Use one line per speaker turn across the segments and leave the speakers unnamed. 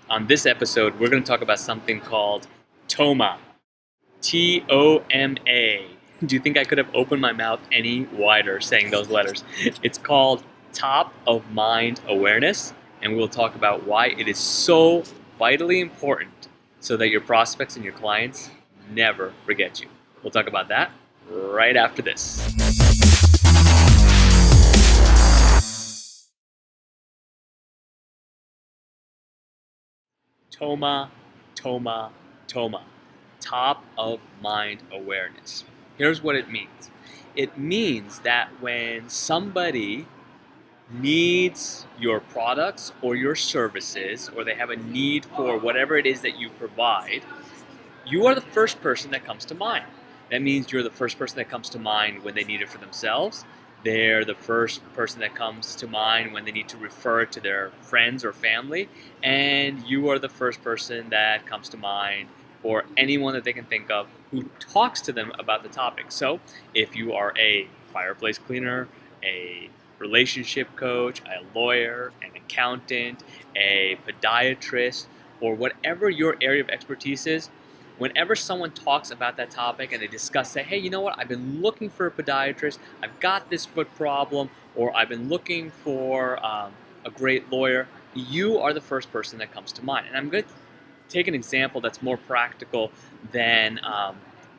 On this episode, we're going to talk about something called TOMA. TOMA. Do you think I could have opened my mouth any wider saying those letters? It's called Top of Mind Awareness, and we'll talk about why it is so vitally important so that your prospects and your clients never forget you. We'll talk about that right after this. TOMA, TOMA, TOMA. Top of mind awareness. Here's what it means. It means that when somebody needs your products or your services, or they have a need for whatever it is that you provide, you are the first person that comes to mind. That means you're the first person that comes to mind when they need it for themselves. They're the first person that comes to mind when they need to refer it to their friends or family. And you are the first person that comes to mind for anyone that they can think of who talks to them about the topic. So if you are a fireplace cleaner, a relationship coach, a lawyer, an accountant, a podiatrist, or whatever your area of expertise is, whenever someone talks about that topic and they discuss, say, hey, you know what, I've been looking for a podiatrist, I've got this foot problem, or I've been looking for a great lawyer, you are the first person that comes to mind. And I'm going to take an example that's more practical than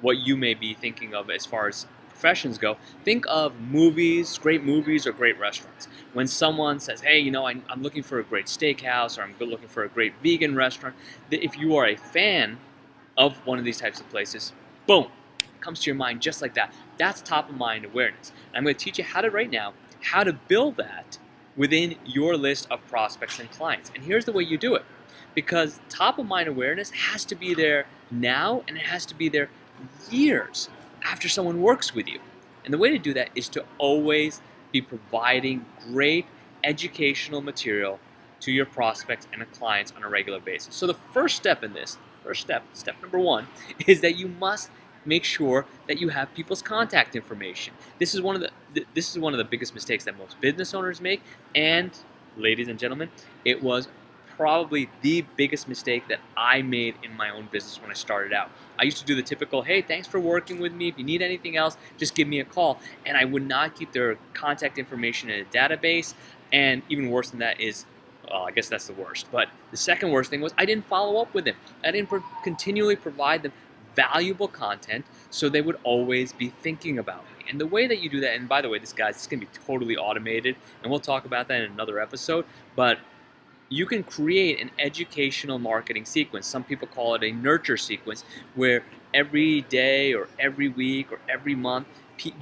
what you may be thinking of as far as professions go. Think of movies, great movies or great restaurants. When someone says, hey, you know, I'm looking for a great steakhouse, or I'm looking for a great vegan restaurant, if you are a fan of one of these types of places, boom, comes to your mind just like that. That's top of mind awareness. And I'm going to teach you how to build that within your list of prospects and clients. And here's the way you do it. Because top of mind awareness has to be there now, and it has to be there years after someone works with you. And the way to do that is to always be providing great educational material to your prospects and clients on a regular basis. So the first step in this, step number one, is that you must make sure that you have people's contact information. This is one of the biggest mistakes that most business owners make, and ladies and gentlemen, it was probably the biggest mistake that I made in my own business when I started out. I used to do the typical, hey, thanks for working with me. If you need anything else, just give me a call. And I would not keep their contact information in a database. And even worse than that is, well, I guess that's the worst. But the second worst thing was I didn't follow up with them. I didn't continually provide them valuable content so they would always be thinking about me. And the way that you do that, and by the way, this is going to be totally automated, and we'll talk about that in another episode, but you can create an educational marketing sequence. Some people call it a nurture sequence, where every day or every week or every month,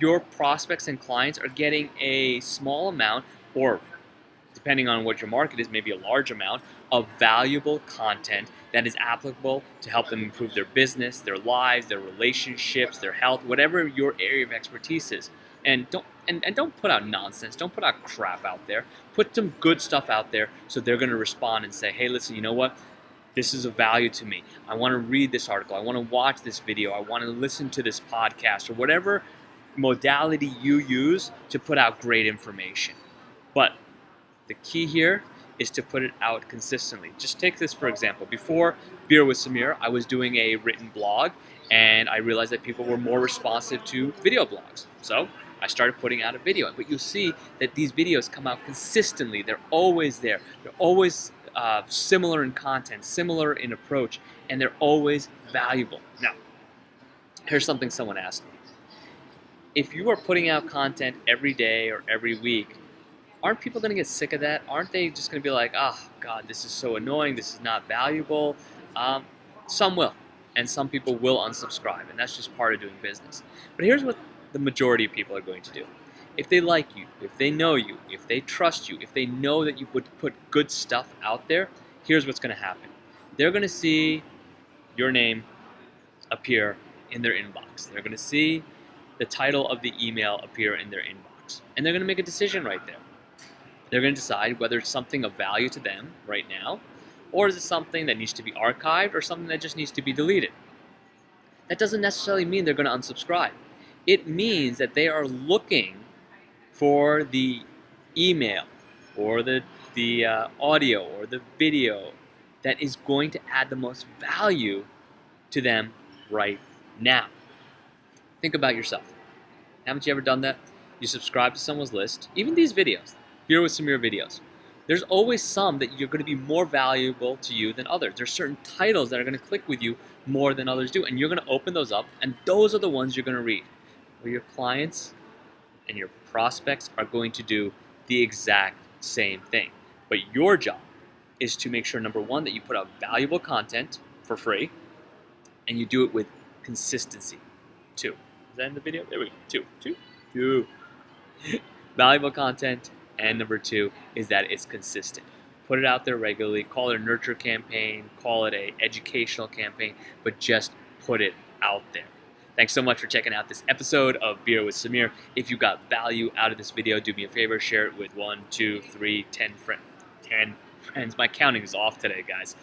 your prospects and clients are getting a small amount, or depending on what your market is, maybe a large amount of valuable content that is applicable to help them improve their business, their lives, their relationships, their health, whatever your area of expertise is. And don't put out nonsense. Don't put out crap out there. Put some good stuff out there so they're going to respond and say, hey, listen, you know what? This is of value to me. I want to read this article. I want to watch this video. I want to listen to this podcast, or whatever modality you use to put out great information. But the key here is to put it out consistently. Just take this for example. Before Beer with Sameer, I was doing a written blog, and I realized that people were more responsive to video blogs. So I started putting out a video. But you'll see that these videos come out consistently. They're always there. They're always similar in content, similar in approach, and they're always valuable. Now, here's something someone asked me. If you are putting out content every day or every week, aren't people going to get sick of that? Aren't they just going to be like, oh, God, this is so annoying. This is not valuable. Some will, and some people will unsubscribe, and that's just part of doing business. But here's what the majority of people are going to do. If they like you, if they know you, if they trust you, if they know that you would put good stuff out there, here's what's going to happen. They're going to see your name appear in their inbox. They're going to see the title of the email appear in their inbox, and they're going to make a decision right there. They're going to decide whether it's something of value to them right now, or is it something that needs to be archived, or something that just needs to be deleted. That doesn't necessarily mean they're going to unsubscribe. It means that they are looking for the email or the audio or the video that is going to add the most value to them right now. Think about yourself. Haven't you ever done that? You subscribe to someone's list, even these videos, Beer with Sameer videos. There's always some that you're going to be more valuable to you than others. There's certain titles that are going to click with you more than others do, and you're going to open those up, and those are the ones you're going to read. Where your clients and your prospects are going to do the exact same thing. But your job is to make sure, number one, that you put out valuable content for free, and you do it with consistency. 2. Is that in the video? There we go. 2. Valuable content, and number 2 is that it's consistent. Put it out there regularly. Call it a nurture campaign. Call it an educational campaign. But just put it out there. Thanks so much for checking out this episode of Beer with Sameer. If you got value out of this video, do me a favor, share it with 1, 2, 3, 10 friends. 10 friends. My counting is off today, guys.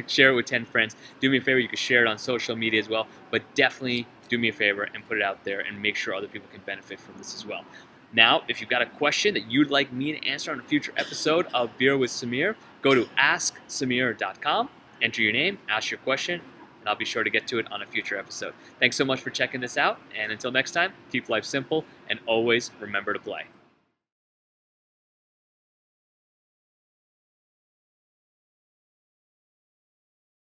Share it with 10 friends. Do me a favor, you can share it on social media as well, but definitely do me a favor and put it out there and make sure other people can benefit from this as well. Now, if you've got a question that you'd like me to answer on a future episode of Beer with Sameer, go to asksameer.com, enter your name, ask your question, and I'll be sure to get to it on a future episode. Thanks so much for checking this out, and until next time, keep life simple and always remember to play.